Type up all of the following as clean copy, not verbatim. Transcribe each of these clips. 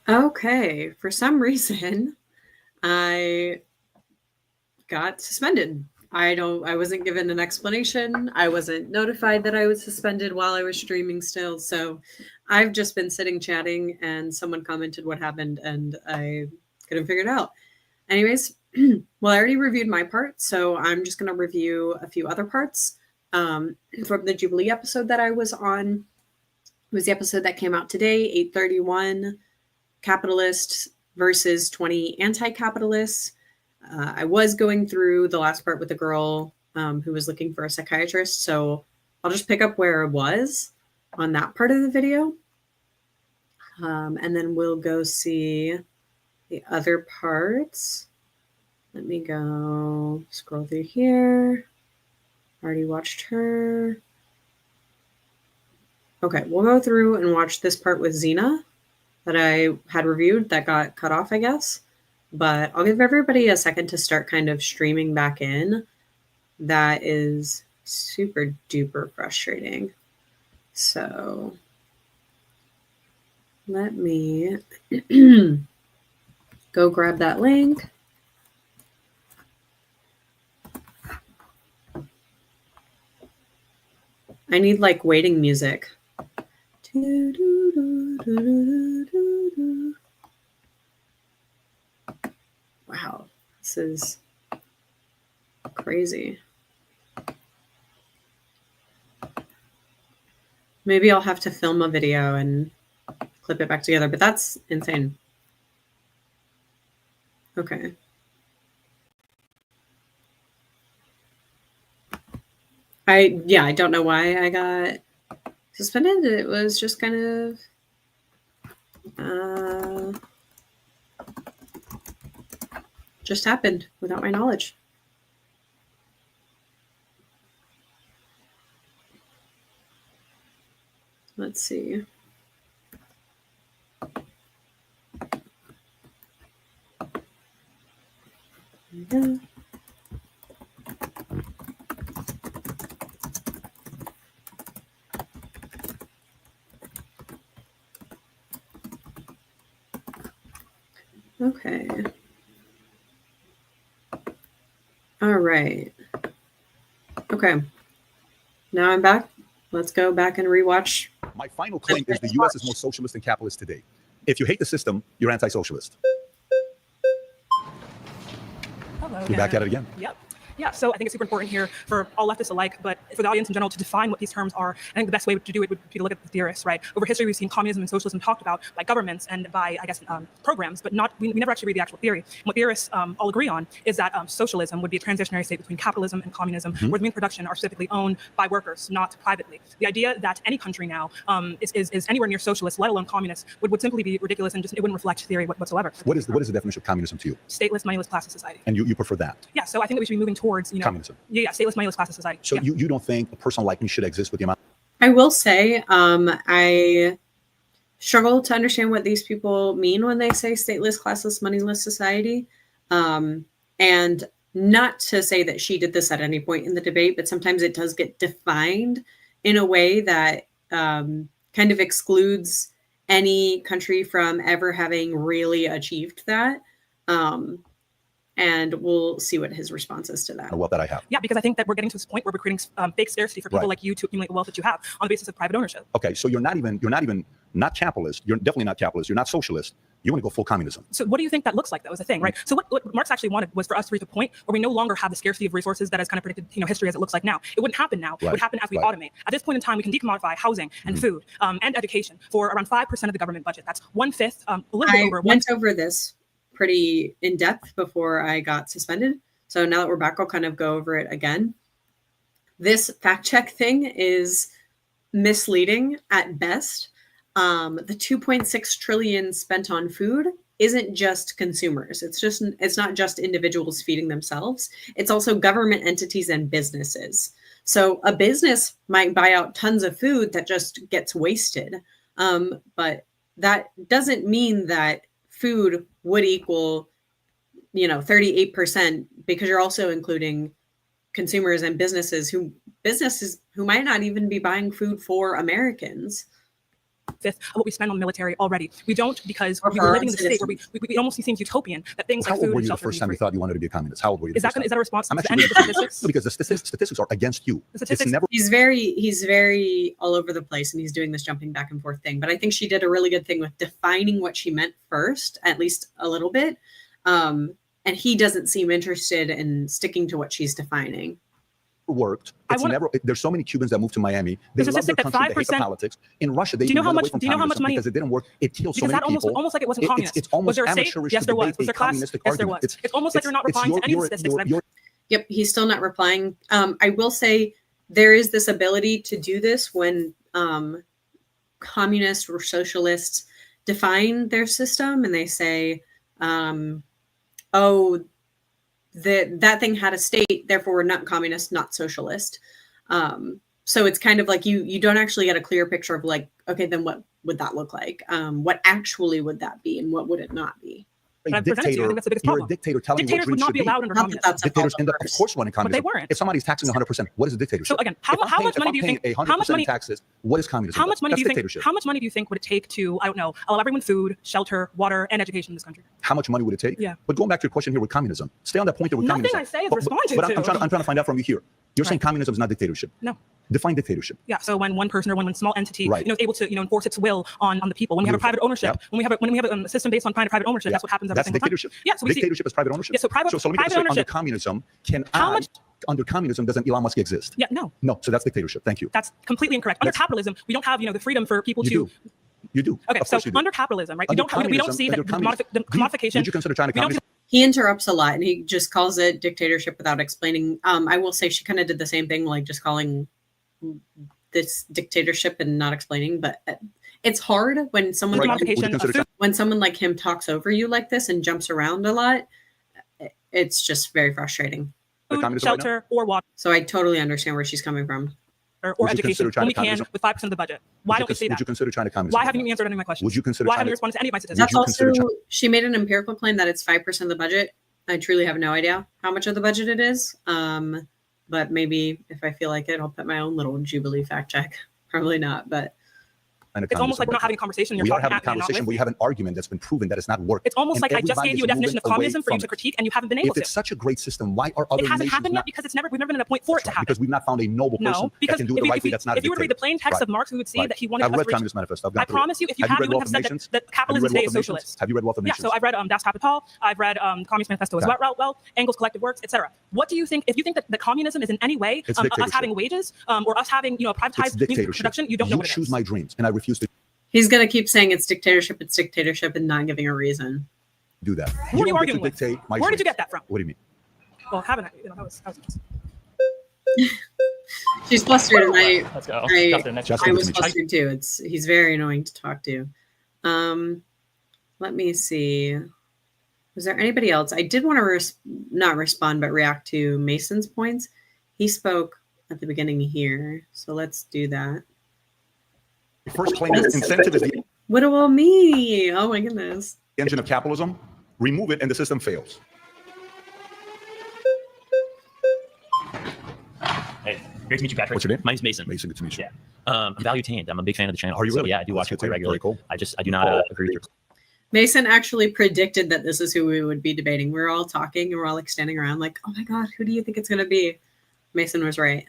Okay, for some reason, I got suspended. I wasn't given an explanation. I wasn't notified that I was suspended while I was streaming still. So I've just been sitting chatting and someone commented what happened and I couldn't figure it out. Anyways, well, I already reviewed my part, so I'm just going to review a few other parts from the Jubilee episode that I was on. It was the episode that came out today, 831, capitalists versus 20 anti-capitalists. I was going through the last part with a girl who was looking for a psychiatrist, so I'll just pick up where it was on that part of the video. And then we'll go see the other parts. Let me go scroll through here. Already watched her. Okay, we'll go through and watch this part with Xena that I had reviewed that got cut off, I guess. But I'll give everybody a second to start kind of streaming back in. That is super duper frustrating. So let me go grab that link. I need like waiting music. Wow, this is crazy. Maybe I'll have to film a video and clip it back together, but that's insane. Okay. I don't know why I got suspended. It was just kind of just happened without my knowledge. Let's see. There we go. Okay. All right. Okay. Now I'm back. Let's go back and rewatch. My final claim is the U.S. is more socialist than capitalist today. If you hate the system, you're anti-socialist. Hello. We're back at it again. Yep. Yeah, so I think it's super important here for all leftists alike, but for the audience in general to define what these terms are. I think the best way to do it would be to look at the theorists, right? Over history, we've seen communism and socialism talked about by governments and by, I guess, programs, but we never actually read the actual theory. And what theorists all agree on is that socialism would be a transitionary state between capitalism and communism, where the means of production are specifically owned by workers, not privately. The idea that any country now is anywhere near socialist, let alone communist, would simply be ridiculous and just it wouldn't reflect theory whatsoever. What is the definition of communism to you? Stateless, moneyless classes society. And you prefer that? Yeah, so I think that we should be moving towards, communism. Yeah, stateless, moneyless classes society. So yeah. you don't think a person like me should exist with the amount? I will say, I struggle to understand what these people mean when they say stateless, classless, moneyless society. And not to say that she did this at any point in the debate, but sometimes it does get defined in a way that kind of excludes any country from ever having really achieved that. And we'll see what his response is to that. The wealth that I have. Yeah, because I think that we're getting to this point where we're creating fake scarcity for people like you to accumulate the wealth that you have on the basis of private ownership. Okay, so you're not capitalist. You're definitely not capitalist. You're not socialist. You want to go full communism. So what do you think that looks like, though, is the thing, right? So what Marx actually wanted was for us to reach a point where we no longer have the scarcity of resources that has kind of predicted, history as it looks like now. It wouldn't happen now. It would happen as we automate. At this point in time, we can decommodify housing and food and education for around 5% of the government budget. That's 1/5, a little bit over. I went over this pretty in depth before I got suspended. So now that we're back, I'll kind of go over it again. This fact check thing is misleading at best. The 2.6 trillion spent on food isn't just consumers. It's not just individuals feeding themselves. It's also government entities and businesses. So a business might buy out tons of food that just gets wasted. But that doesn't mean that food would equal, 38%, because you're also including consumers and businesses who might not even be buying food for Americans. 1/5 of what we spend on the military already. We don't because Or we for are our living in a state where citizens. it almost seems utopian that things How like old food were and you the shelter first be time you free. thought you wanted to be a communist? How old were you? Is that a response I'm to actually any of the statistics? no, because the statistics are against you. The statistics- It's never. He's very all over the place, and he's doing this jumping back and forth thing. But I think she did a really good thing with defining what she meant first, at least a little bit. And he doesn't seem interested in sticking to what she's defining. Worked. It's never. There's so many Cubans that moved to Miami. They love their country. They hate the politics. In Russia, they do you know how went much? away from Do you know how much communism money? because it didn't work. It killed so Because many that people. almost like it wasn't communist. It's almost was there a state? amateurish Yes, to there was. debate Was there a class? communistic Yes, there argument. was. It's almost like you're not replying to any of the statistics. Yep, he's still not replying. I will say there is this ability to do this when communists or socialists define their system and they say, oh, that thing had a state, therefore we're not communist, not socialist. So it's kind of like you don't actually get a clear picture of like, okay, then what would that look like? What actually would that be and what would it not be? But I presented to you. I think that's the biggest You're problem. a dictator telling Dictators you would what dreams not be should allowed under Not that communism. that's a Dictators fault end up, of of course, running But they communism. weren't. If somebody's taxing 100%, what is a dictatorship? So again, how much money do you think? How How much money? taxes? What is communism? How much money That's do you think? dictatorship. How much money do you think would it take to, I don't know, allow everyone food, shelter, water, and education in this country? How much money would it take? Yeah. But going back to your question here with communism, stay on that point there with Nothing communism. I say is responded but I'm to. trying to find out from you here. You're saying communism is not dictatorship. No. Define dictatorship. Yeah. So when one person or one small entity, Right. is able to, enforce its will on the people. When we have a private ownership, Yep. when we have a system based on private ownership, that's what happens every That's single dictatorship. time. Yeah. So we see. Dictatorship is private ownership. Yeah. So private So let me private just say, under ownership. communism, How much? under communism doesn't Elon Musk exist? Yeah. No. No. So that's dictatorship. Thank you. That's completely incorrect. Under capitalism, we don't have the freedom for people You to. do. You do. Okay. Of So course you do. under capitalism, right? Under we don't communism, see that under communism, the commodification. Would you consider China we don't communist? He interrupts a lot and he just calls it dictatorship without explaining. I will say she kind of did the same thing, like just calling this dictatorship and not explaining. But it's hard when someone Right. like, Would you Commodification of consider food. when someone like him talks over you like this and jumps around a lot. It's just very frustrating. Food, communism right now? shelter, or water, So I totally understand where she's coming from. or Would you education consider China when we can communism? with 5% of the budget. Why don't we see Would that? you consider China communism? Why haven't you answered any of my questions? Would you consider Why China? haven't you responded to any of my Would statistics? That's you consider also she made an empirical claim that it's 5% of the budget. I truly have no idea how much of the budget it is. But maybe if I feel like it, I'll put my own little Jubilee fact check. Probably not, but It's almost like we're not having a conversation. You're We are talking having a at me and not conversation with where me. you have an argument that's been proven that it's not working. It's almost And like I just everybody gave is you a definition moving of communism away for you from to it. critique, and you haven't been able If to. it's such a great system, why are other It hasn't nations happened not? yet because we've never been at a point for it to happen. Because we've not found a noble person No, that because can do it the right way. That's not a if you were to read the dictator. plain text Right. of Marx, we would see Right. that he wanted I've us read to reach. Communist Manifesto. I've gone I through it. promise you, if you Have you read wouldn't Wealth have of said Nations? that Have you capitalism read today Wealth is of Nations? socialist. Have you read Wealth of Yeah, Nations? so I've read Das Kapital, I've read Communist Manifesto as Yeah. well, Engels' Collective Works, etc. What do you think? If you think that the communism is in any way It's us dictatorship. having wages or us having It's privatized means of dictatorship. production, you don't know You what it choose is. my dreams, and I refuse to he's going to keep saying it's dictatorship, and not giving a reason. do that. Who are don't you get to arguing with? dictate my Where did you dreams. get that from? What do you mean? Well, haven't I? That was nice. She's flustered, and Let's go. I- Justin, next Justin. I question. was Good to flustered too. He's very annoying to talk to. Let me see. Was there anybody else? I did want to not respond, but react to Mason's points. He spoke at the beginning here, so let's do that. First claim is incentive is the What about me? Oh my goodness. engine of capitalism. Remove it, and the system fails. Hey, great to meet you, Patrick. What's your name? My name's Mason. Mason, good to meet you. Yeah. I'm value-tained. I'm a big fan of the channel. Are you So, really? yeah, I do watch it That's quite very regularly. cool. I do not agree with your Mason actually predicted that this is who we would be debating. We were all talking and we're all like standing around like, oh my God, who do you think it's going to be? Mason was right.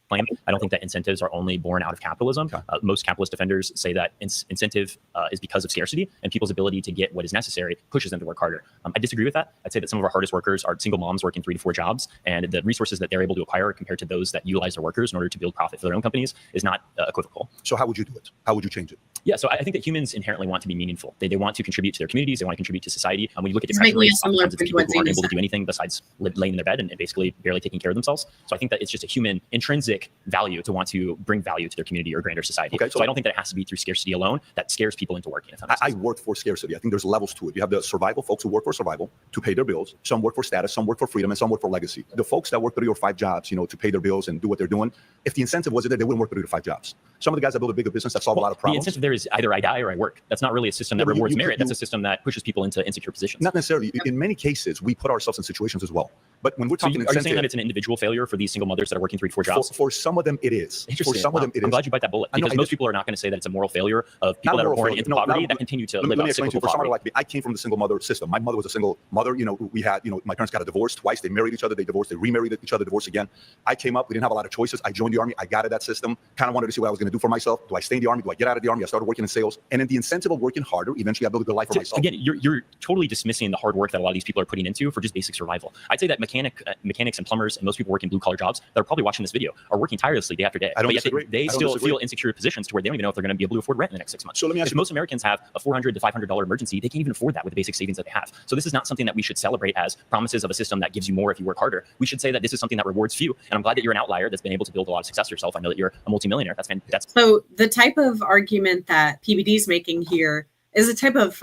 claim. I don't think that incentives are only born out of capitalism. Okay. Most capitalist defenders say that incentive is because of scarcity, and people's ability to get what is necessary pushes them to work harder. I disagree with that. I'd say that some of our hardest workers are single moms working 3 to 4 jobs, and the resources that they're able to acquire compared to those that utilize their workers in order to build profit for their own companies is not equivocal. So how would you do it? How would you change it? Yeah, so I think that humans inherently want to be meaningful. They want to contribute to their communities. They want to contribute to society. When you look at It's depression making rates, a similar oftentimes it's point to people what who aren't Zena able to do said. anything besides laying in their bed and basically barely taking care of themselves. So I think that it's just a human intrinsic value to want to bring value to their community or grander society. Okay, so I don't think that it has to be through scarcity alone that scares people into working. If that makes I sense. work for scarcity. I think there's levels to it. You have the survival folks who work for survival to pay their bills. Some work for status, some work for freedom, and some work for legacy. The folks that work 3 or 5 jobs, to pay their bills and do what they're doing, if the incentive wasn't there, they wouldn't work 3 to 5 jobs. Some of the guys that build a bigger business that solve a lot of The problems. incentive there is either I die or I work. That's not really a system that rewards merit. That's a system that pushes people into insecure positions. Not necessarily. In many cases, we put ourselves in situations as well. But when we're So talking are you saying incentive, that it's an individual failure for these single mothers that are working 3 to 4 jobs? for some of them it is. For Interesting. some of them it I'm is. glad you bite that bullet, I know, because most people are not going to say that it's a moral failure of people that are born into poverty that continue to live Let me off explain to you. cyclical For somebody poverty. like me, I came from the single mother system. My mother was a single mother. You know, we had, you know, my parents got a divorce twice. They married each other. They divorced. They remarried each other. Divorced again. I came up. We didn't have a lot of choices. I joined the army. I got out of that system. Kind of wanted to see what I was going to do for myself. Do I stay in the army? Do I get out of the army? I started working in sales. And then the incentive of working harder, eventually I built a good life for myself. Again, you're totally dismissing the hard work that a lot of these people are putting into for just basic survival. I'd say that mechanics and plumbers and most people working blue collar jobs that are probably watching this video are working tirelessly day after day. I don't but yet disagree. they I don't still disagree. feel insecure positions to where they don't even know if they're going to be able to afford rent in the next 6 months. So let me ask If you, most Americans have a $400 to $500 emergency, they can't even afford that with the basic savings that they have. So this is not something that we should celebrate as promises of a system that gives you more if you work harder. We should say that this is something that rewards few. And I'm glad that you're an outlier that's been able to build a lot of success yourself. I know that you're a multimillionaire. That's So the type of argument that PBD is making here is a type of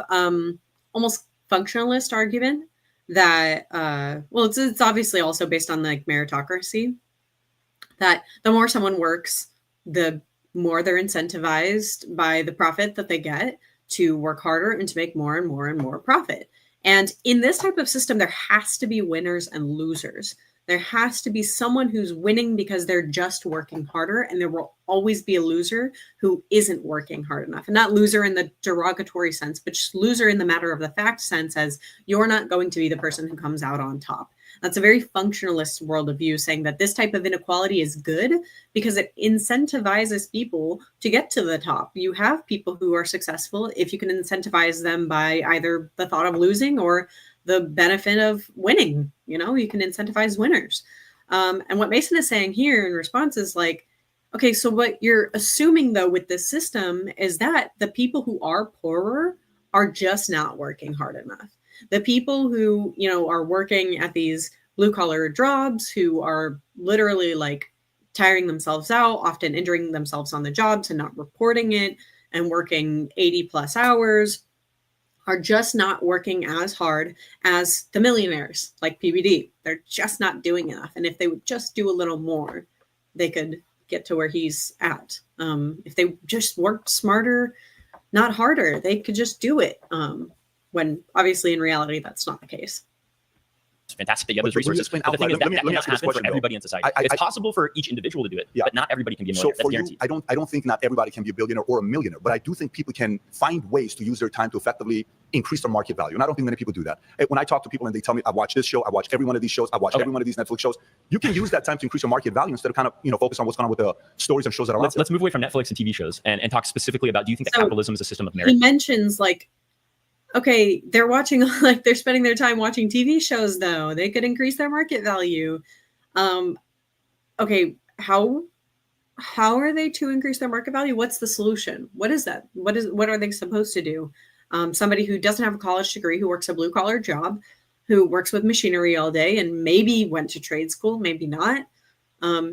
almost functionalist argument that, well, it's obviously also based on like meritocracy, that the more someone works, the more they're incentivized by the profit that they get to work harder and to make more and more and more profit. And in this type of system, there has to be winners and losers. There has to be someone who's winning because they're just working harder, and there will always be a loser who isn't working hard enough. And not loser in the derogatory sense, but just loser in the matter of the fact sense, as you're not going to be the person who comes out on top. That's a very functionalist worldview, saying that this type of inequality is good because it incentivizes people to get to the top. You have people who are successful if you can incentivize them by either the thought of losing or the benefit of winning. You know, you can incentivize winners. And what Mason is saying here in response is like, okay, so what you're assuming though with this system is that the people who are poorer are just not working hard enough. The people who, you know, are working at these blue collar jobs, who are literally like tiring themselves out, often injuring themselves on the jobs and not reporting it, and working 80 plus hours, are just not working as hard as the millionaires like PBD. They're just not doing enough. And if they would just do a little more, they could get to where he's at. If they just worked smarter, not harder, they could just do it. When obviously in reality, that's not the case. It's fantastic that you have those resources. But the thing is that cannot happen for everybody in society. It's possible for each individual to do it, but not everybody can be a millionaire. So for you, I don't think not everybody can be a billionaire or a millionaire, but I do think people can find ways to use their time to effectively increase their market value. And I don't think many people do that. When I talk to people and they tell me, I watch this show, I watch every one of these shows, I watch every one of these Netflix shows, you can use that time to increase your market value instead of kind of, you know, focus on what's going on with the stories and shows that are out there. Let's move away from Netflix and TV shows and talk specifically about, do you think that capitalism is a system of merit? He mentions like, okay, they're watching, like they're spending their time watching TV shows though. They could increase their market value. Okay, how are they to increase their market value? What's the solution? What is that? What are they supposed to do? Somebody who doesn't have a college degree, who works a blue collar job, who works with machinery all day and maybe went to trade school, maybe not. How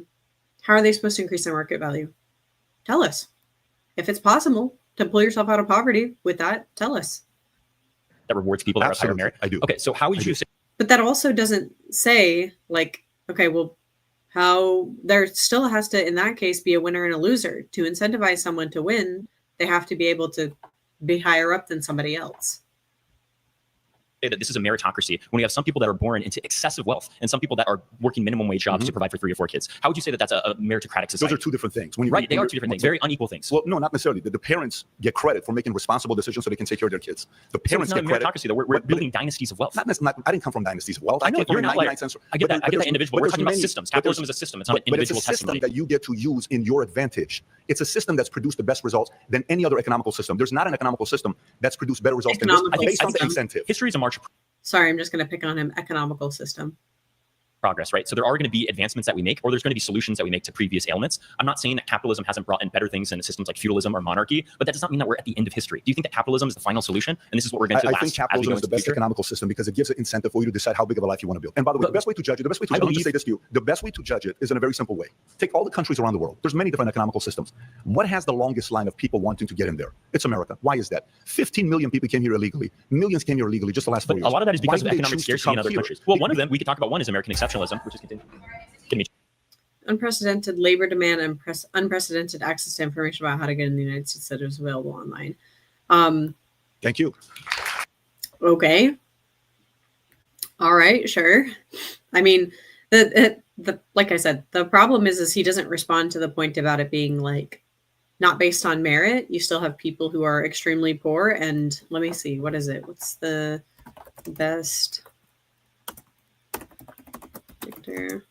are they supposed to increase their market value? Tell us. If it's possible to pull yourself out of poverty with that, tell us. That rewards people that have higher merit? I do. Okay, so how would you say? But that also doesn't say like, okay, well, how there still has to, in that case, be a winner and a loser. To incentivize someone to win, they have to be able to be higher up than somebody else. That this is a meritocracy when we have some people that are born into excessive wealth and some people that are working minimum wage jobs to provide for 3 or 4 kids. How would you say that that's a meritocratic society? Those are two different things. Right, they are two different things, very unequal things. Well, no, not necessarily. The parents get credit for making responsible decisions so they can take care of their kids. The parents so it's not get a meritocracy, credit. though. We're building dynasties of wealth. I didn't come from dynasties of wealth. I know, you're an outlier. I get that individual. We're talking about many, systems. Capitalism is a system. It's not an individual testimony. But it's a system that you get to use in your advantage. It's a system that's produced the best results than any other economical system. There's not an economical system that's produced better results than this based on the incentive. History is a march of Sorry, I'm just going to pick on him. Economical system. progress, right? So there are going to be advancements that we make, or there's going to be solutions that we make to previous ailments. I'm not saying that capitalism hasn't brought in better things than systems like feudalism or monarchy, but that does not mean that we're at the end of history. Do you think that capitalism is the final solution, and this is what we're going to last? I think capitalism is the best economical system because it gives an incentive for you to decide how big of a life you want to build. And by the way, the best way to judge it, the best way to judge it is in a very simple way. Take all the countries around the world. There's many different economical systems. What has the longest line of people wanting to get in there? It's America. Why is that? 15 million people came here illegally. Millions came here illegally just the last 4 years. A lot of that is because of economic scarcity in other countries. Well, one of them we could talk about. One is American exceptionalism, which is unprecedented labor demand and unprecedented access to information about how to get in the United States that is available online. Thank you. Okay. All right, sure. I mean, the like I said, the problem is he doesn't respond to the point about it being like not based on merit. You still have people who are extremely poor. And let me see, what is it? What's the best predictor?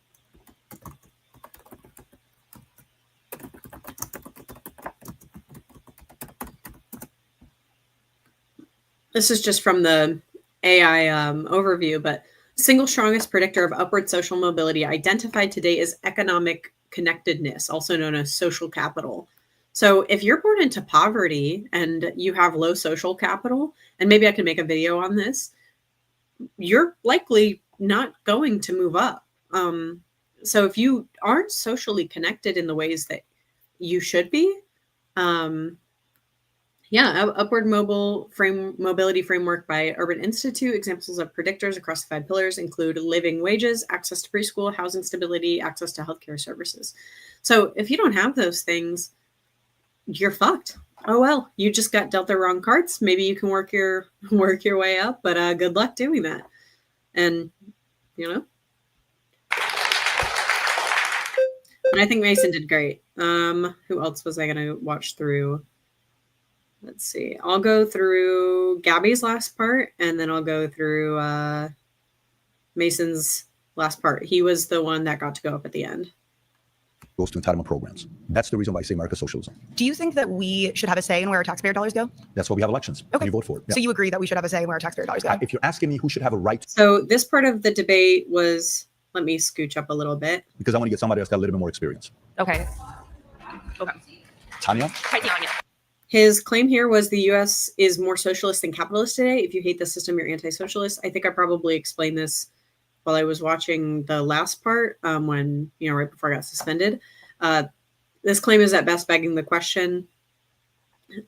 This is just from the AI overview, but single strongest predictor of upward social mobility identified today is economic connectedness, also known as social capital. So if you're born into poverty and you have low social capital, and maybe I can make a video on this, you're likely not going to move up. So if you aren't socially connected in the ways that you should be, upward mobility framework by Urban Institute. Examples of predictors across the 5 pillars include living wages, access to preschool, housing stability, access to healthcare services. So if you don't have those things, you're fucked. Oh well, you just got dealt the wrong cards. Maybe you can work your way up, but good luck doing that. And and I think Mason did great. Who else was I gonna watch through? Let's see. I'll go through Gabby's last part, and then I'll go through Mason's last part. He was the one that got to go up at the end. Goes to entitlement programs. That's the reason why I say America's socialism. Do you think that we should have a say in where our taxpayer dollars go? That's why we have elections. Okay. And you vote for it. Yeah. So you agree that we should have a say in where our taxpayer dollars go? If you're asking me who should have a right, So this part of the debate was, let me scooch up a little bit. because I want to get somebody else got a little bit more experience. Okay. Tanya? Hi, Tanya. His claim here was the U.S. is more socialist than capitalist today. If you hate the system, you're anti-socialist. I think I probably explained this while I was watching the last part when, right before I got suspended. This claim is at best begging the question.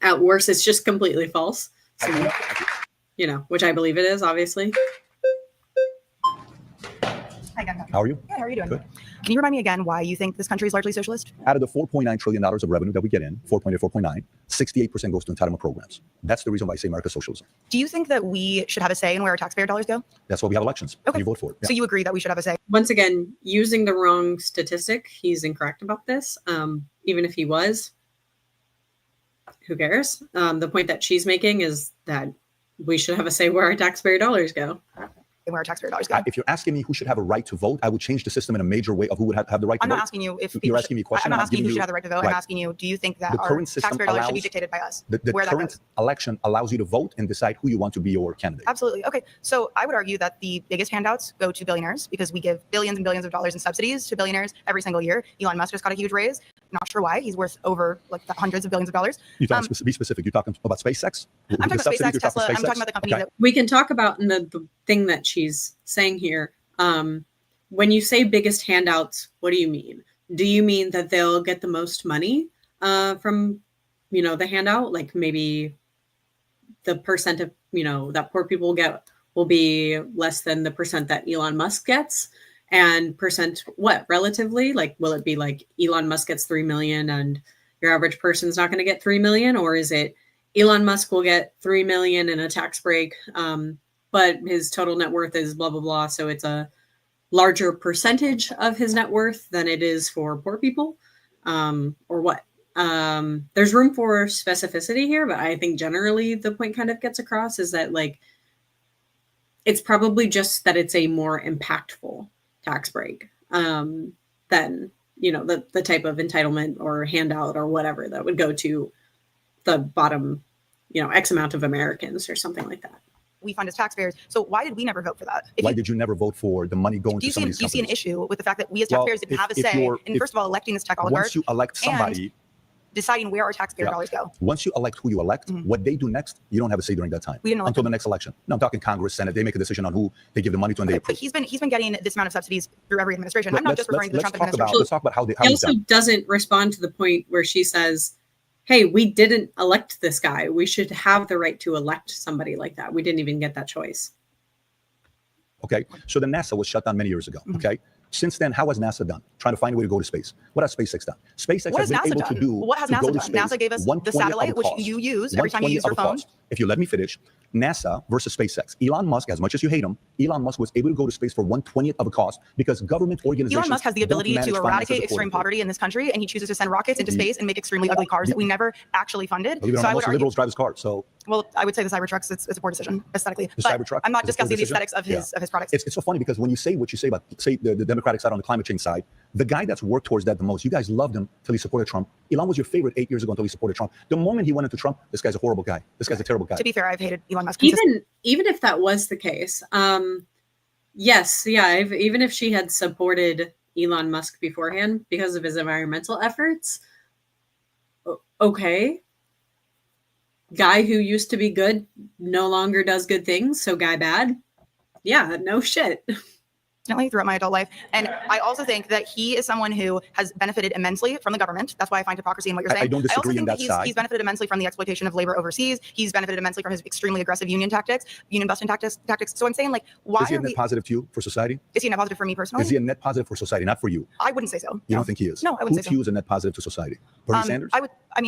At worst, it's just completely false. So, which I believe it is, obviously. Hi, Ganga. How are you? Good, how are you doing? Good. Can you remind me again why you think this country is largely socialist? Out of the $4.9 trillion of revenue that we get in, 4.9, 68% goes to entitlement programs. That's the reason why I say America's socialism. Do you think that we should have a say in where our taxpayer dollars go? That's why we have elections. Okay. And you vote for it. Yeah. So you agree that we should have a say? Once again, using the wrong statistic, he's incorrect about this. Even if he was, who cares? The point that she's making is that we should have a say where our taxpayer dollars go. Where our taxpayer dollars go? If you're asking me who should have a right to vote, I would change the system in a major way of who would have the right to I'm vote. not asking you if You're asking me a question. I'm not asking you who should have the right to vote. Right. I'm asking you, do you think that The our current system taxpayer dollars should be allows- dictated by us? The where that current goes? election allows you to vote and decide who you want to be your candidate. Absolutely. Okay. So I would argue that the biggest handouts go to billionaires because we give billions and billions of dollars in subsidies to billionaires every single year. Elon Musk just got a huge raise. Not sure why. He's worth over like the hundreds of billions of dollars. Be specific. You're talking about SpaceX? I'm talking about SpaceX, Tesla. I'm talking about the company that We can talk about the thing that she's saying here. When you say biggest handouts, what do you mean? Do you mean that they'll get the most money from, the handout? Like maybe the percent of, that poor people get will be less than the percent that Elon Musk gets? And percent what relatively? Like, will it be like Elon Musk gets 3 million and your average person's not going to get 3 million? Or is it Elon Musk will get 3 million in a tax break, but his total net worth is blah, blah, blah. So it's a larger percentage of his net worth than it is for poor people, or what? There's room for specificity here, but I think generally the point kind of gets across is that like, it's probably just that it's a more impactful tax break than, the type of entitlement or handout or whatever that would go to the bottom, X amount of Americans or something like that. we fund as taxpayers. So why did we never vote for that? Why did you never vote for the money going to some of these Do you see an companies? issue with the fact that we as taxpayers didn't have a say in, first of all, electing this tech oligarch Once you elect somebody, deciding where our taxpayer dollars go? once you elect who you elect, what they do next, you don't have a say during that time. We didn't elect until the next election. No, I'm talking Congress, Senate. They make a decision on who they give the money to and they But approve. he's been getting this amount of subsidies through every administration. I'm not just referring to the Trump administration. Let's talk about how He he's also done. doesn't respond to the point where she says, hey, we didn't elect this guy. We should have the right to elect somebody like that. We didn't even get that choice. Okay, so the NASA was shut down many years ago. Okay, since then, how has NASA done? Trying to find a way to go to space. What has SpaceX done? SpaceX What has has been NASA able to done? do. What has to go NASA to done? space NASA gave us the 1/20 of satellite, the which cost. you use every time you 1/20 use your of the phone. cost. If you let me finish, NASA versus SpaceX. Elon Musk, as much as you hate him, Elon Musk was able to go to space for 1/20th of a cost because government organizations. Elon Musk has the ability to eradicate extreme poverty in this country, and he chooses to send rockets into space and make extremely ugly cars that we never actually funded. Believe it or not, most liberals drive his car. So, well, I would say the Cybertrucks, it's a poor decision aesthetically. The but Cybertruck I'm not is a poor discussing the decision? aesthetics of his products. It's so funny because when you say what you say about, say, the Democratic side on the climate change side, the guy that's worked towards that the most, you guys loved him till he supported Trump. Elon was your favorite 8 years ago until he supported Trump. The moment he went into Trump, this guy's a horrible guy. This guy's a terrible guy. To be fair, I've hated Elon Musk. Even if that was the case, yes, yeah, even if she had supported Elon Musk beforehand because of his environmental efforts, okay. Guy who used to be good no longer does good things, so guy bad. Yeah, no shit. Throughout my adult life. And I also think that he is someone who has benefited immensely from the government. That's why I find hypocrisy in what you're saying. I don't disagree also on think that side. He's benefited immensely from the exploitation of labor overseas. He's benefited immensely from his extremely aggressive union busting tactics. So I'm saying, like, why is he a net positive to you for society? Is he a net positive for me personally? Is he a net positive for society, not for you? I wouldn't say so. You don't think he is? No, I wouldn't say so. Who to you is a net positive to society? Bernie Sanders?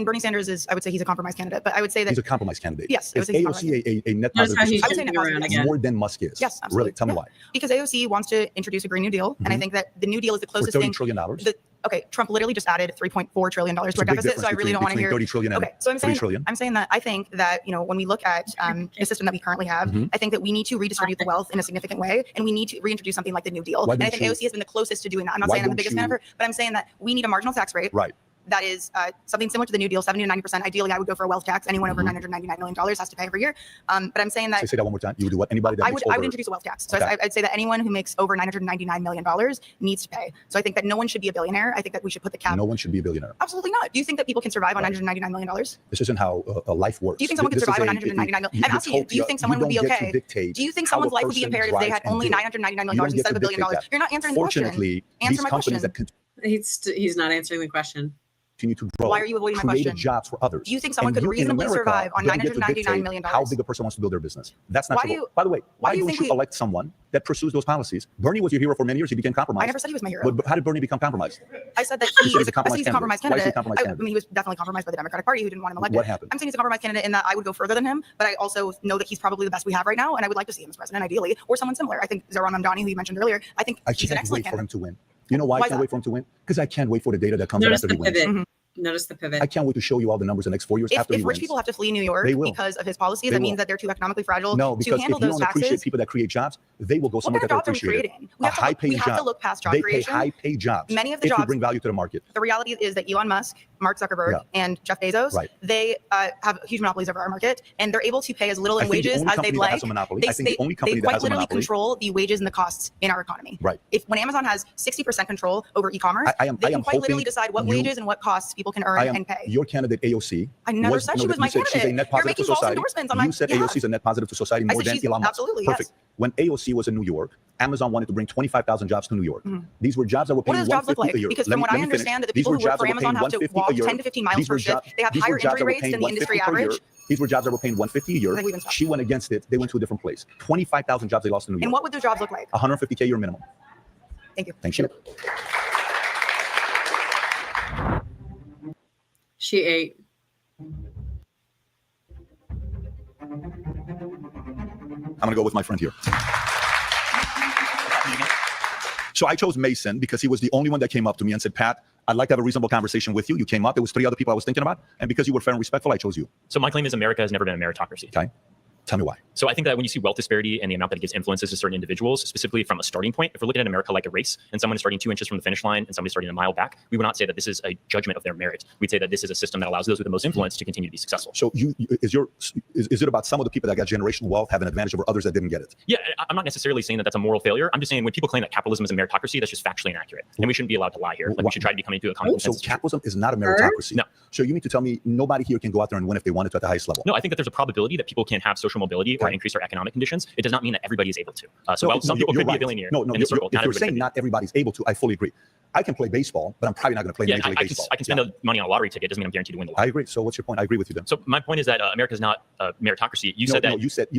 Bernie Sanders is, I would say he's a compromise candidate, but I would say that he's a compromise candidate. Yes. Is AOC a net positive to society? I would say net positive. More than Musk is. Yes, absolutely. Really? Tell me why. Because AOC wants to introduce a Green New Deal, and I think that the New Deal is the closest for $30 thing. trillion? Okay, Trump literally just added $3.4 trillion to our deficit, so I really don't want to hear. 30 trillion okay, so I'm trillion. saying that I think that, you know, when we look at the system that we currently have, I think that we need to redistribute the wealth in a significant way, and we need to reintroduce something like the New Deal. And I think AOC has been the closest to doing that. I'm not saying I'm the biggest fan of her, but I'm saying that we need a marginal tax rate. Right. That is something similar to the New Deal, 70 to 90%. Ideally, I would go for a wealth tax. Anyone over $999 million has to pay every year. But I'm saying that. Say that one more time. You would do what? Anybody that I would introduce a wealth tax. So okay. I'd say that anyone who makes over $999 million needs to pay. So I think that no one should be a billionaire. I think that we should put the cap. No one should be a billionaire. Absolutely not. Do you think that people can survive on $999 million? This isn't how life works. Do you think someone could survive on $999 million? I'm asking you, do you think someone would be okay? Do you think someone's life would be impaired if they had only $999 million instead of $1 billion? You're not answering the question. Fortunately, answer my question. He's not answering the question. Continue to grow. Why are you avoiding my question? Jobs for others. Do you think someone could reasonably survive on $999 million? How big a person wants to build their business? That's not true. By the way, why don't you elect someone that pursues those policies? Bernie was your hero for many years. He became compromised. I never said he was my hero. But how did Bernie become compromised? I said that he's a compromised candidate. Why is he a compromised candidate? I mean, he was definitely compromised by the Democratic Party, who didn't want him elected. What happened? I'm saying he's a compromised candidate in that I would go further than him, but I also know that he's probably the best we have right now, and I would like to see him as president, ideally, or someone similar. I think Zohran Mamdani, who you mentioned earlier, I think he's an excellent candidate. I can't wait for him to win. You know why I can't wait for him to win? Because I can't wait for the data that comes out after he wins. Notice the pivot. I can't wait to show you all the numbers in the next 4 years after he wins. If rich people have to flee New York because of his policies, that means that they're too economically fragile to handle those taxes. No, because if you don't appreciate people that create jobs, they will go somewhere that they're appreciated. We have to look past job creation. They pay high-paid jobs. Many of the jobs bring value to the market. The reality is that Elon Musk, Mark Zuckerberg, and Jeff Bezos, they have huge monopolies over our market, and they're able to pay as little in wages as they'd like. They quite literally control the wages and the costs in our economy. Right. When Amazon has 60% control over e-commerce, they can quite literally decide what wages and what costs people can earn and pay. Your candidate AOC. I never said she was my candidate. She's a net positive to society. You said AOC is a net positive to society more than Elon Musk. Absolutely, perfect. When AOC was in New York, Amazon wanted to bring 25,000 jobs to New York. These were jobs that were paying $150 a year. Because from what I understand, the people who work for Amazon have to walk 10 to 15 miles per shift. They have higher injury rates than the industry average. These were jobs that were paying $150 a year. She went against it. They went to a different place. 25,000 jobs they lost in New York. And what would those jobs look like? $150K a year minimum. Thank you. Thank you. She ate. I'm going to go with my friend here. So I chose Mason because he was the only one that came up to me and said, Pat, I'd like to have a reasonable conversation with you. You came up. There was 3 other people I was thinking about. And because you were fair and respectful, I chose you. So my claim is America has never been a meritocracy. Okay. Tell me why. So I think that when you see wealth disparity and the amount that it gives influences to certain individuals, specifically from a starting point, if we're looking at America like a race and someone is starting 2 inches from the finish line and somebody's starting a mile back, we would not say that this is a judgment of their merit. We'd say that this is a system that allows those with the most influence to continue to be successful. So is it about some of the people that got generational wealth have an advantage over others that didn't get it? Yeah, I'm not necessarily saying that that's a moral failure. I'm just saying when people claim that capitalism is a meritocracy, that's just factually inaccurate. And we shouldn't be allowed to lie here. Like we should try to be coming to a common consensus. So capitalism is not a meritocracy. No. So you mean to tell me nobody here can go out there and win if they wanted to at the highest level? No, I think that there's a probability that people can have social mobility or increase their economic conditions. It does not mean that everybody is able to. While some people could be a billionaire. No, if you're saying not everybody's able to, I fully agree. I can play baseball, but I'm probably not going to play Major League Baseball. I can spend money on a lottery ticket. Doesn't mean I'm guaranteed to win the lottery. I agree. So what's your point? I agree with you then. So my point is that America is not a meritocracy. You said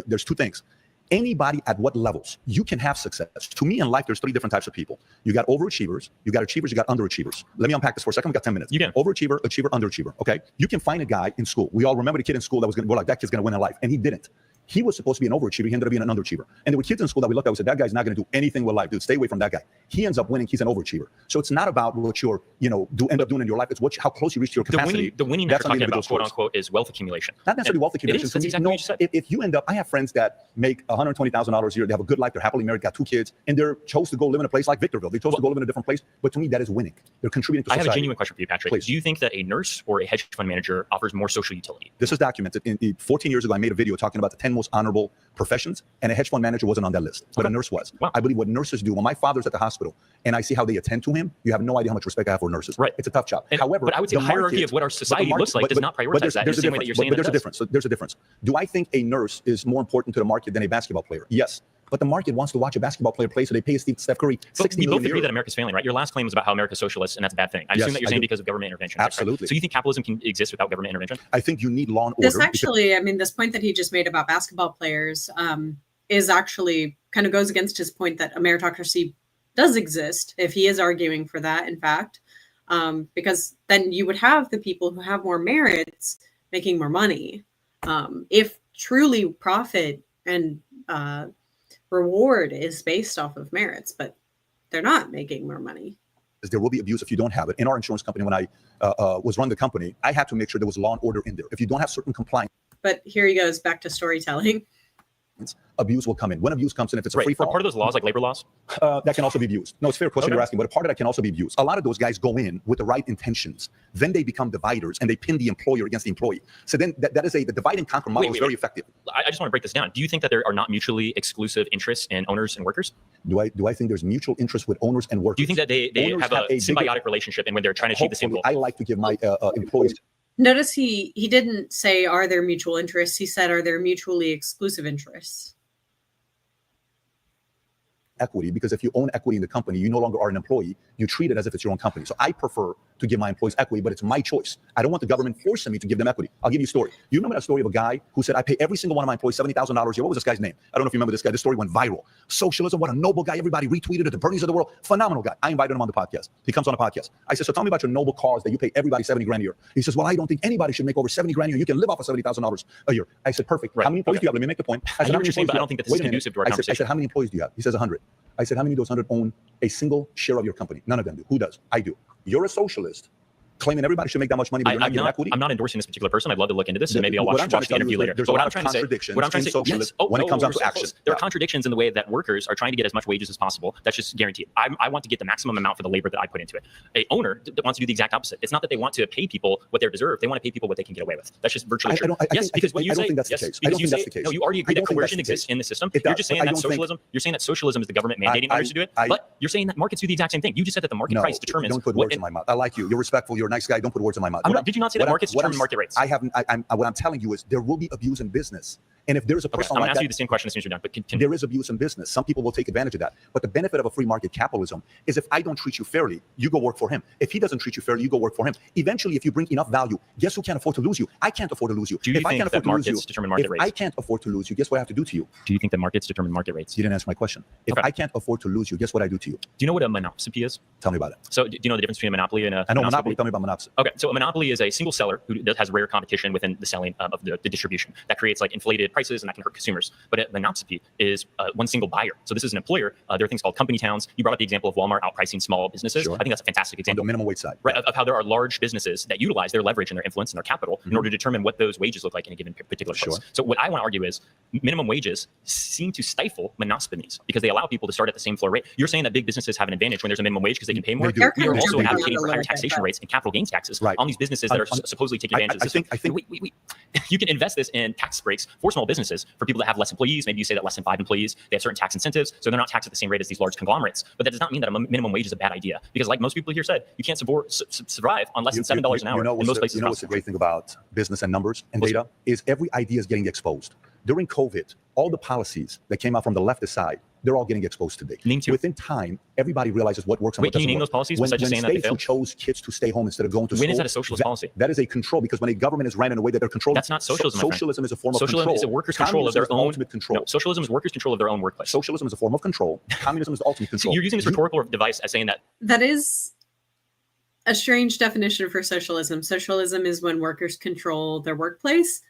there's 2 things. Anybody at what levels you can have success. To me in life, there's 3 different types of people. You got overachievers, you got achievers, you got underachievers. Let me unpack this for a second. We got 10 minutes. You can. Overachiever, achiever, underachiever. Okay. You can find a guy in school. We all remember the kid in school that was going to, we're like, that kid's going to win in life. And he didn't. He was supposed to be an overachiever. He ended up being an underachiever. And there were kids in school that we looked at and said, that guy's not going to do anything with life. Dude, stay away from that guy. He ends up winning. He's an overachiever. So it's not about what you're, end up doing in your life. It's how close you reach to your capacity. The winning that you're talking about, quote unquote, is wealth accumulation. Not necessarily wealth accumulation. It is. That's exactly what you said. If you end up, I have friends that make $120,000 a year. They have a good life. They're happily married, got 2 kids, and they're chose to go live in a place like Victorville. They chose to go live in a different place. But to me, that is winning. They're contributing to society. I have a genuine question for you, Patrick. Please. Do you think that a nurse or a hedge fund manager offers more social utility? This is documented. 14 years ago, I made a video talking about the 10 most honorable professions, and a hedge fund manager wasn't on that list, but a nurse was. Wow. I believe what nurses do, when my father's at the hospital and I see how they attend to him, you have no idea how much respect I have for nurses. Right. It's a tough job. However, but I would say the hierarcy of what our society looks like does not prioritize that in the same way that you're saying there's a difference. So there's a difference. Do I think a nurse is more important to the market than a basketball player? Yes. But the market wants to watch a basketball player play, so they pay Steph Curry $60 million. We both agree that America's failing, right? Your last claim was about how America's socialist, and that's a bad thing. I assume that you're saying because of government intervention. Absolutely. Right? So you think capitalism can exist without government intervention? I think you need law and order. This actually, this point that he just made about basketball players is actually kind of goes against his point that a meritocracy does exist, if he is arguing for that, in fact, because then you would have the people who have more merits making more money. If truly profit and reward is based off of merits, but they're not making more money. There will be abuse if you don't have it. In our insurance company, when I was running the company, I had to make sure there was law and order in there. If you don't have certain compliance, but here he goes back to storytelling. Abuse will come in. When abuse comes in, if it's a free for all, part of those laws, like labor laws, that can also be abused. No, it's a fair question you're asking, but a part of that can also be abused. A lot of those guys go in with the right intentions. Then they become dividers and they pin the employer against the employee. So then the divide and conquer model is very effective. I just want to break this down. Do you think that there are not mutually exclusive interests in owners and workers? Do I think there's mutual interest with owners and workers? Do you think that they have a symbiotic relationship and when they're trying to achieve the same goal? I like to give my employees. Notice he didn't say, are there mutual interests? He said, are there mutually exclusive interests? Equity, because if you own equity in the company, you no longer are an employee. You treat it as if it's your own company. So I prefer to give my employees equity, but it's my choice. I don't want the government forcing me to give them equity. I'll give you a story. You remember that story of a guy who said, I pay every single one of my employees $70,000 a year. What was this guy's name? I don't know if you remember this guy. This story went viral. Socialism, what a noble guy. Everybody retweeted it. The Bernies of the world. Phenomenal guy. I invited him on the podcast. He comes on the podcast. I said, so tell me about your noble cause that you pay everybody $70,000 a year. He says, well, I don't think anybody should make over $70,000 a year. You can live off of $70,000 a year. I said, perfect. Right. How many employees do you have? Let me make the point. I hear what you're saying, but I don't think that this is conducive to our conversation. I said, how many employees do you have? He says 100. I said, how many of those 100 own a single share of your company? None of them do. Who does? I do. You're a socialist claiming everybody should make that much money, but you're not giving equity? I'm not endorsing this particular person. I'd love to look into this, and maybe I'll watch the interview later. There's a lot of contradictions in socialism when it comes down to action. There are contradictions in the way that workers are trying to get as much wages as possible. That's just guaranteed. I want to get the maximum amount for the labor that I put into it. An owner wants to do the exact opposite. It's not that they want to pay people what they deserve. They want to pay people what they can get away with. That's just virtually true. Yes, because what you say. I don't think that's the case. Because you say no. You already agree that coercion exists in the system. You're just saying that socialism. You're saying that socialism is the government mandating others to do it. But you're saying that markets do the exact same thing. You just said that the market price determines. Don't put words in my mouth. I like you. You're respectful. You're a nice guy. Don't put words in my mouth. Did you not say that markets determine market rates? I haven't. What I'm telling you is there will be abuse in business. And if there's a person I'm going like to ask that, you the same question as soon as you're done. But continue. There is abuse in business. Some people will take advantage of that. But the benefit of a free market capitalism is if I don't treat you fairly, you go work for him. If he doesn't treat you fairly, you go work for him. Eventually, if you bring enough value, guess who can't afford to lose you? I can't afford to lose you. Do you think that markets determine market rates? If I can't afford to lose you, guess what I have to do to you? Do you think that markets determine market rates? You didn't answer my question. If I can't afford to lose you, guess what I do to you? Do you know what a monopsony is? Tell me about it. So do you know the difference between a monopoly and a I know monopoly. Tell me about monopoly. Okay, so a monopoly is a single seller who has rare competition within the selling of the distribution. That creates like inflated prices and that can hurt consumers. But a monopsony is one single buyer. So this is an employer. There are things called company towns. You brought up the example of Walmart outpricing small businesses. Sure. I think that's a fantastic example. On the minimum wage side. Right, of how there are large businesses that utilize their leverage and their influence and their capital in order to determine what those wages look like in a given particular place. Sure. So what I want to argue is minimum wages seem to stifle monopolies because they allow people to start at the same floor rate. You're saying that big businesses have an advantage when there's a minimum wage because they can pay more. We are also advocating for higher taxation rates and capital gains taxes on these businesses that are supposedly taking advantage of this. I think wait. You can invest this in tax breaks for small businesses for people that have less employees. Maybe you say that less than 5 employees, they have certain tax incentives, so they're not taxed at the same rate as these large conglomerates. But that does not mean that a minimum wage is a bad idea because, like most people here said, you can't survive on less than $7 an hour in most places. You know what's the great thing about business and numbers and data is every idea is getting exposed. During COVID, all the policies that came out from the leftist side, they're all getting exposed today. Within time, everybody realizes what works and what doesn't work. Can you name those policies? When saying states that they who chose kids to stay home instead of going to school. When is that a socialist policy? That is a control because when a government is ran in a way that they're controlling. That's not socialism. Socialism is a form of control. Socialism is a workers' control of their own. Ultimate control. No, socialism is workers' control of their own workplace. Socialism is a form of control. Communism is the ultimate control. So you're using this rhetorical device as saying that. That is a strange definition for socialism. Socialism is when workers control their workplace.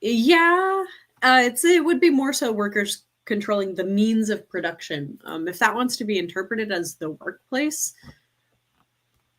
Yeah, it would be more so workers controlling the means of production. If that wants to be interpreted as the workplace,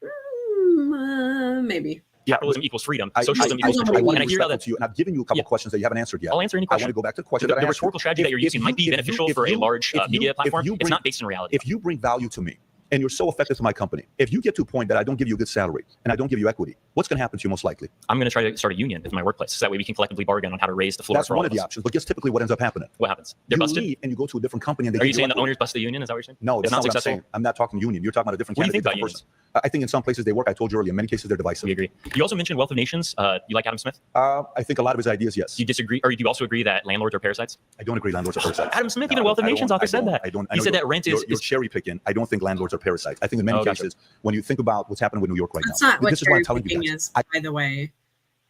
maybe. Capitalism equals freedom. Socialism equals I control. want And to I be hear respectful to you, and I've given you a couple questions that you haven't answered yet. I'll answer any I want question. to go back to the question The that I asked rhetorical strategy that you're using might be beneficial for a large media platform. It's not based in reality. If you bring value to me, and you're so effective to my company, if you get to a point that I don't give you a good salary and I don't give you equity, what's going to happen to you most likely? I'm going to try to start a union in my workplace, so that way we can collectively bargain on how to raise the floor. That's for one all of the options, but guess typically what ends up happening? What happens? They're you busted. leave and you go to a different company. And they Are you saying the owners bust the union? Is that what you're saying? No, that's it's not not what I'm successful. saying. I'm not talking union. You're talking about a different What do you candidate, think about different person. I think in some places they work. I told you earlier. In many cases they're divisive. We agree. You also mentioned Wealth of Nations. You like Adam Smith? I think a lot of his ideas, yes. Do you disagree, or do you also agree that landlords are parasites? I don't agree. Landlords are parasites. Adam Smith, even Wealth of Nations author, said that. He said that rent is cherry picking. I don't think landlords are parasites. I think in many cases, when you think about what's happening with New York right That's now, not what this is what I'm cherry telling you picking guys. is, by the way.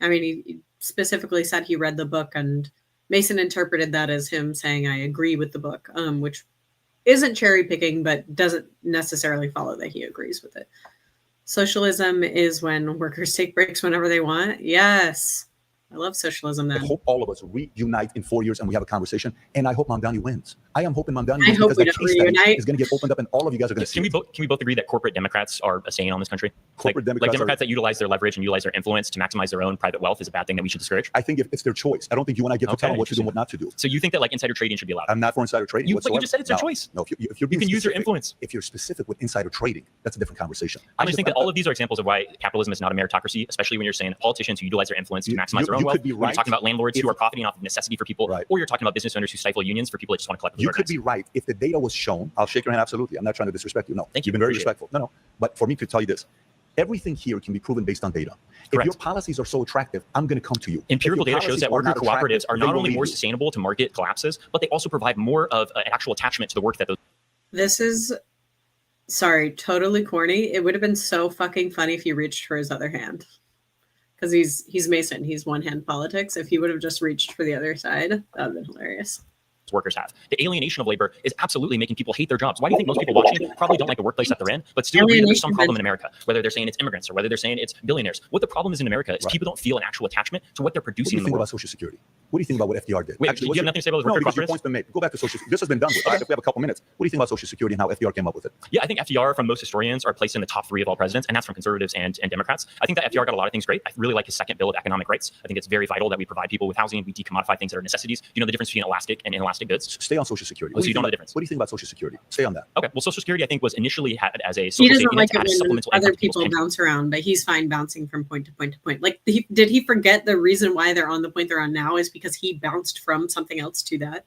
I mean, he specifically said he read the book, and Mason interpreted that as him saying, I agree with the book, which isn't cherry picking, but doesn't necessarily follow that he agrees with it. Socialism is when workers take breaks whenever they want. Yes. I love socialism then. I hope all of us reunite in 4 years and we have a conversation. And I hope Mamdani wins. I am hoping Mamdani wins because that case study is going to get opened up and all of you guys are going to see. Can we both agree that corporate Democrats are a stain on this country? Corporate like Democrats that utilize their leverage and utilize their influence to maximize their own private wealth is a bad thing that we should discourage? I think if it's their choice. I don't think you and I get to tell them what to do and what not to do. So you think that like insider trading should be allowed? I'm not for insider trading But you just said it's their choice. No, if you can use your influence. If you're specific with insider trading, that's a different conversation. I just think that all of these are examples of why capitalism is not a meritocracy, especially when you're saying politicians who utilize their influence to maximize their own wealth. When you're talking about landlords who are profiting off of necessity for people, or you're talking about business owners who stifle unions for people that just want to collect. You could be right if the data was shown. I'll shake your hand. Absolutely. I'm not trying to disrespect you. No, thank you. You've been very respectful. No. But for me to tell you this, everything here can be proven based on data. If your policies are so attractive, I'm going to come to you. Empirical data shows that worker cooperatives are not only more sustainable to market collapses, but they also provide more of an actual attachment to the work that those. This is, sorry, totally corny. It would have been so fucking funny if he reached for his other hand. Because he's Mason. He's one hand politics. If he would have just reached for the other side, that would have been hilarious. Workers have. The alienation of labor is absolutely making people hate their jobs. Why do you think most people watching probably don't like the workplace that they're in, but still agree that there's some problem in America, whether they're saying it's immigrants or whether they're saying it's billionaires? What the problem is in America is people don't feel an actual attachment to what they're producing. What do you think about Social Security? What do you think about what FDR did? Wait, actually, you have nothing to say about the your point's been made. Go back to Social Security. This has been done with. Right? If we have a couple minutes, what do you think about Social Security and how FDR came up with it? Yeah, I think FDR, from most historians, are placed in the top 3 of all presidents, and that's from conservatives and Democrats. I think that FDR got a lot of things great. I really like his second bill of economic rights. I think it's very vital that we provide people with housing. We decommodify things that are necessities. You know the difference between elastic and inelastic goods? Stay on Social Security. So you don't know the difference. What do you think about Social Security? Stay on that. Okay. Well, Social Security, I think, was initially had as a social safety net to add a supplemental income other people bounce around, but he's fine bouncing from point to point to point. Like, did he forget the reason why they're on the point they're on now is because he bounced from something else to that?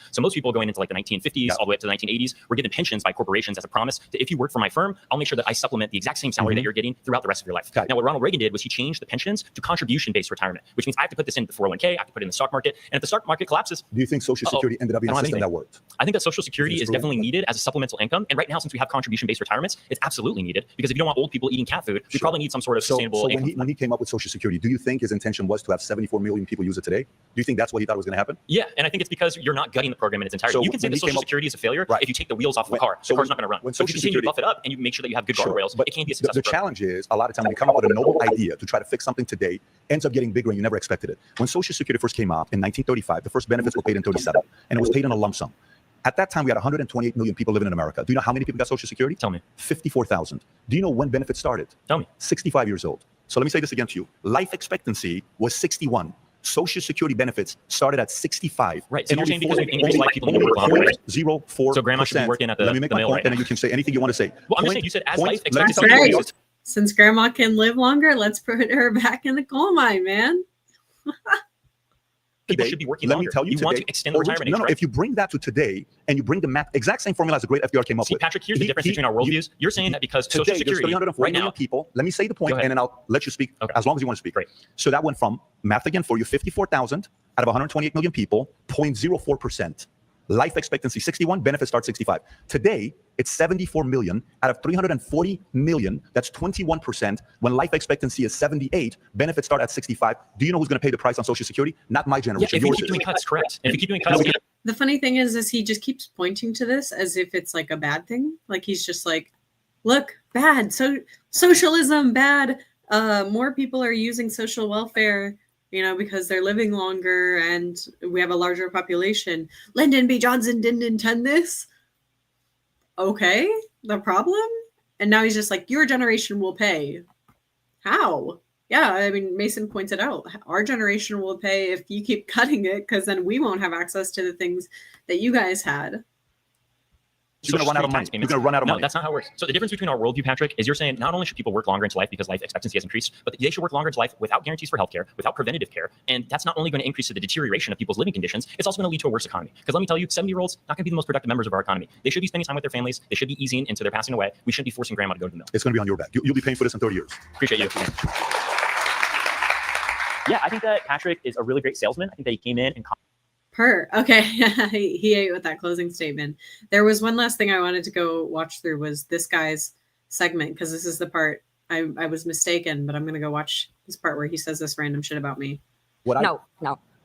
So most people going into like the 1950s all the way up to the 1980s were given pensions by corporations as a promise that if you work for my firm, I'll make sure that I supplement the exact same salary that you're getting throughout the rest of your life. Now, what Ronald Reagan did was he changed the pensions to contribution-based retirement, which means I have to put this in the 401k, I have to put it in the stock market, and if the stock market collapses, do you think Social Security ended up being a system that worked? I think that Social Security is definitely needed as a supplemental income, and right now, since we have contribution-based retirements, it's absolutely needed because if you don't want old people eating cat food, we probably need some sort of sustainable income. When he came up with Social Security, do you think his intention was to have 74 million people use it today? Do you think that's what he thought was going to happen? Yeah, and I think it's because you're not gutting the program in its entirety. So you can say that Social Security is a failure if you take the wheels off of the car. The car's not going to run. But if you continue to buff it up and you make sure that you have good guardrails, it can be a successful The challenge is a lot of times when you come up with a noble idea to try to fix something today, ends up getting bigger and you never expected it. When Social Security first came out in 1935, the first benefits were paid in 37, and it was paid in a lump sum. At that time, we had 128 million people living in America. Do you know how many people got Social Security? Tell me. 54,000. Do you know when benefits started? Tell me. 65 years old. So let me say this again to you. Life expectancy was 61. Social Security benefits started at 65. Right. So you're saying because we've increased life, people need to work longer, right? 0.04%. So grandma should be working at the Let me make my point, right? and then you can say anything you want to say. Well, I'm just saying, you said as life expectancy increases. Since grandma can live longer, let's put her back in the coal mine, man. People should be working longer. Let me tell you, you want to extend the retirement age, No, if you bring that to today and you bring the math, exact same formula as the great FDR came up with. Patrick, here's the difference between our worldviews. You're saying that because Social Security right now, people. Let me say the point, and then I'll let you speak as long as you want to speak. Great. So that went from math again for you: 54,000 out of 128 million people, 0.04%. Life expectancy 61, benefits start 65. Today, it's 74 million out of 340 million. That's 21%. When life expectancy is 78, benefits start at 65. Do you know who's going to pay the price on Social Security? Not my generation. Yeah, if you keep doing cuts, correct. If you keep doing cuts, the funny thing is he just keeps pointing to this as if it's like a bad thing. Like he's just like, look, bad. So socialism, bad. More people are using social welfare. you know, because they're living longer and we have a larger population. Lyndon B. Johnson didn't intend this. Okay, the problem? And now he's just like, your generation will pay. How? Yeah, I mean, Mason pointed out, our generation will pay if you keep cutting it, because then we won't have access to the things that you guys had. You're going to run out of money. You're going to run out of money. No, that's not how it works. So the difference between our worldview, Patrick, is you're saying not only should people work longer into life because life expectancy has increased, but they should work longer into life without guarantees for healthcare, without preventative care. And that's not only going to increase the deterioration of people's living conditions, it's also going to lead to a worse economy. Because let me tell you, 70-year-olds not going to be the most productive members of our economy. They should be spending time with their families. They should be easing into their passing away. We shouldn't be forcing grandma to go to the mill. It's going to be on your back. You'll be paying for this in 30 years. Appreciate you. Yeah, I think that Patrick is a really great salesman. I think that he came in and Okay. He ate with that closing statement. There was one last thing I wanted to go watch through was this guy's segment, because this is the part I was mistaken, but I'm going to go watch this part where he says this random shit about me. No.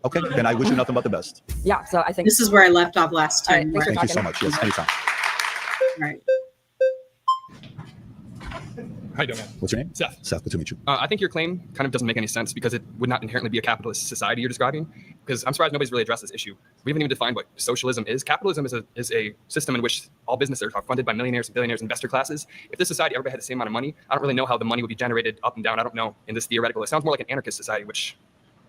Okay, then I wish you nothing but the best. Yeah, so I think This is where I left off last All right, time. thanks for Thank you so much. Yes, anytime. Right. How you doing, man? What's your name? Seth. Seth, good to meet you. I think your claim kind of doesn't make any sense because it would not inherently be a capitalist society you're describing. Because I'm surprised nobody's really addressed this issue. We haven't even defined what socialism is. Capitalism is a system in which all businesses are funded by millionaires and billionaires, investor classes. If this society everybody had the same amount of money, I don't really know how the money would be generated up and down. I don't know in this theoretical. It sounds more like an anarchist society, which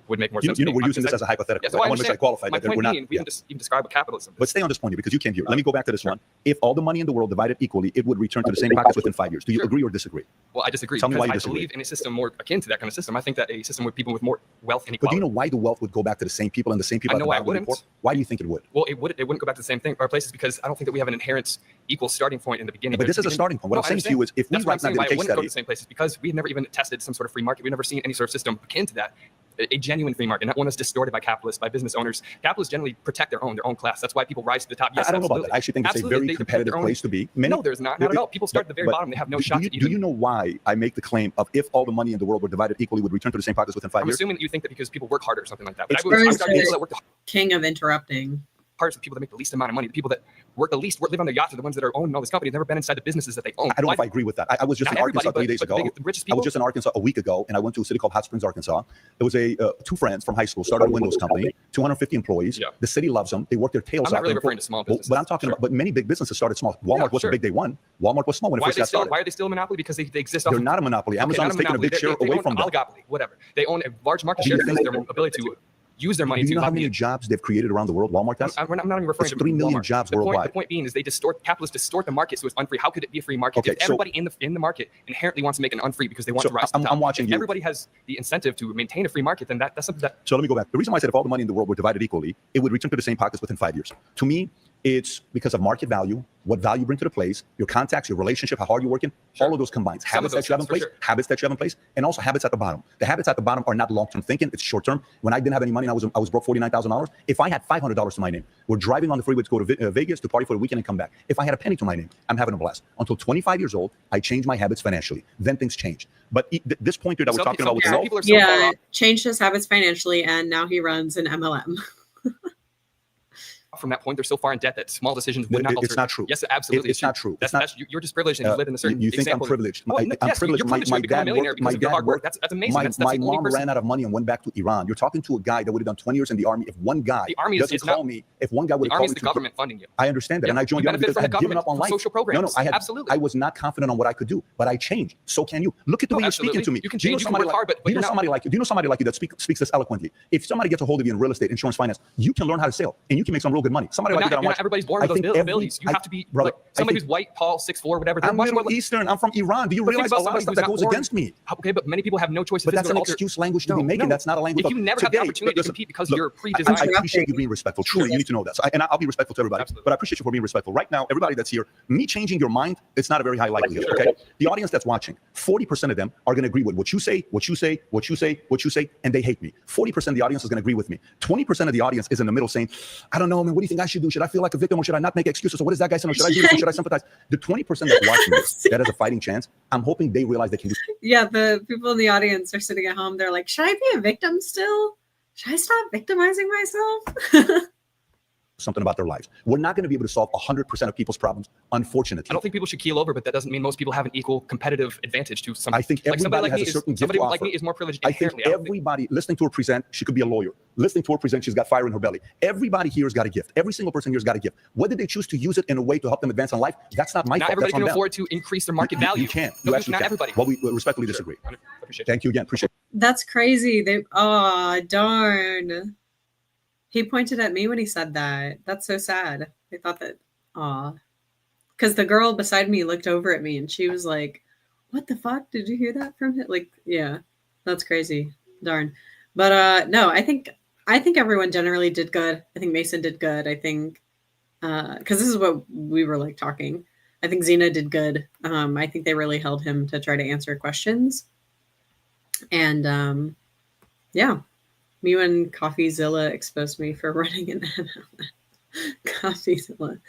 would make more sense. You know, we're using this as a hypothetical. Yeah, so I want to make sure I qualify my that point we're not. being, we can just even describe what capitalism is. But stay on this point here because you came here. Let me go back to this one. If all the money in the world divided equally, it would return to the same pockets within 5 years. Do you agree or disagree? Well, I disagree. Tell me why you because I disagree. believe in a system more akin to that kind of system. I think that a system with people with more wealth and But do equality. you know why the wealth would go back to the same people and the same people I at the know why it bottom would be wouldn't. poor? Why do you think it would? Well, it wouldn't go back to the same thing or places because I don't think that we have an inherent equal starting point in the beginning. But this is a starting point. What I'm saying to you is if we that's what I'm right now saying did why a it case wouldn't go to study, the same places because we've never even tested some sort of free market. We've never seen any sort of system akin to that. A genuine free market, not one that's distorted by capitalists, by business owners. Capitalists generally protect their own class. That's why people rise to the top. Yes, I don't know about absolutely. that. I actually think it's a Absolutely. very They protect competitive their own- place to be. No, there's not at all. People start at the very bottom. They have no shot to Do you know why I make the claim of if all the money in the world were divided equally, would return to the same pockets within 5 I'm years? assuming that you think that because people work harder or something like that. But It's I would very argue people that work the King of interrupting. hardest, the people that make the least amount of money, the people that work the least, live on their yachts, are the ones that are owning all these companies, never been inside the businesses that they own. I don't know if I agree with that. I was just Not in Arkansas everybody, 3 days but ago. the richest I was people. just in Arkansas a week ago, and I went to a city called Hot Springs, Arkansas. There was two friends from high school started a Windows company, 250 employees. Yeah. The city loves them. They work their tails I'm not off. really They're referring to small businesses. But I'm talking about, but many big businesses started small. Walmart wasn't sure. big day one. Walmart was small when it Why are first they got still? started. Why are they still a monopoly? Because they exist off They're of not a monopoly. Okay, Amazon not is taking a monopoly. big share They away own from them. oligopoly, whatever. They own a large market share because of their ability to use their money Do you to know how many jobs they've created around the world? Walmart has. I'm not even referring It's to 3 million Walmart. jobs the worldwide. Point being is capitalists distort the market so it's unfree. How could it be a free market Okay, if so- everybody in the market inherently wants to make it unfree because they want So to rise to the I'm top? watching if you. everybody has the incentive to maintain a free market, then that's something that So let me go back. The reason why I said if all the money in the world were divided equally, it would return to the same pockets within 5 years. To me, it's because of market value, what value you bring to the place, your contacts, your relationship, how hard you're working, all of those combined. Some Habits of those that you have in things, for place, sure. habits that you have in place, and also habits at the bottom. The habits at the bottom are not long-term thinking, it's short-term. When I didn't have any money and I was broke $49,000, if I had $500 to my name, we're driving on the freeway to go to Vegas to party for the weekend and come back. If I had a penny to my name, I'm having a blast. Until 25 years old, I changed my habits financially. Then things changed. But this point here that we're Some talking people- about with some the people are so far Yeah, off changed his habits financially, and now he runs an MLM. from that point. They're so far in debt that small decisions would not alter. It's not true. Yes, absolutely. It's not true. That's, It's not- you're just privileged and you live in a certain You think I'm example. privileged? Well, I'm yes, privileged. You're privileged to become a millionaire because of your hard work. That's amazing. That's My a unique mom person. ran out of money and went back to Iran. You're talking to a guy that would have done 20 years in the army. If one guy The army doesn't is call not- me, if one guy would The have army called is me the government funding you. I understand that, Yeah, and I joined you the army benefit because I from had the given up on government life. for social programs. No, Absolutely. I was not confident on what I could do, but I changed. So can you. Look at the No, way you're speaking to absolutely. me. You can Do change, you can somebody work like- hard, but do you you're know not- somebody like you? Do you know somebody like you that speaks this eloquently? If somebody gets a hold of you in real estate, insurance, finance, you can learn how to sell and you can make some real good money. Somebody But like you that I'm not watching- everybody's born I with those think every- abilities. You have to be brother, like somebody I think- who's white, tall, 6'4", whatever. They're I'm much Middle more. Eastern. I'm from Iran. Do you But think realize a about lot of somebody stuff who's that not goes born- against me? Okay, but many people have no choice. But that's an physical alter- excuse language to No, be making. no. That's not a language. If you never have the opportunity to listen, compete because look, you're I pre-designed. appreciate you being respectful. Truly, you need to know that. So and I'll be respectful to everybody. Absolutely. But I appreciate you for being respectful. Right now, everybody that's here, me changing your mind, it's not a very high likelihood. Sure. Okay. The audience that's watching, 40% of them are going to agree with what you say, and they hate me. 40% of the audience is going to agree with me. 20% of the audience is in the middle saying, I don't know, man, what do you think I should do? Should I feel like a victim or should I not make excuses? Or what is that guy saying? Or should I do this? Or should I sympathize? The 20% that's watching this, that has a fighting chance, I'm hoping they realize they can do. Yeah, the people in the audience are sitting at home. They're like, should I be a victim still? Should I stop victimizing myself? something about their lives. We're not going to be able to solve 100% of people's problems, unfortunately. I don't think people should keel over, but that doesn't mean most people have an equal competitive advantage to some. I think like somebody everybody like has me a certain is, gift somebody to like offer. me is more privileged I think inherently. everybody listening to her present, she could be a lawyer. Listening to her present, she's got fire in her belly. Everybody here has got a gift. Every single person here has got a gift. Whether they choose to use it in a way to help them advance in life, that's not my Not fault. everybody That's on can them. afford to increase their market value. You can't. No, You actually not can't. everybody. Well, we respectfully disagree. I appreciate Thank you again. Appreciate it. That's crazy. Darn. He pointed at me when he said that. That's so sad. I thought that, because the girl beside me looked over at me and she was like, what the fuck? Did you hear that from him? Like, yeah, that's crazy. Darn. But no, I think everyone generally did good. I think Mason did good. I think, because this is what we were like talking. I think Xena did good. I think they really held him to try to answer questions. And yeah, me and CoffeeZilla exposed me for running an ad on that. CoffeeZilla.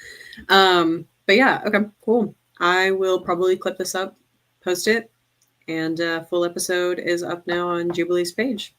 But yeah, okay, cool. I will probably clip this up, post it, and full episode is up now on Jubilee's page.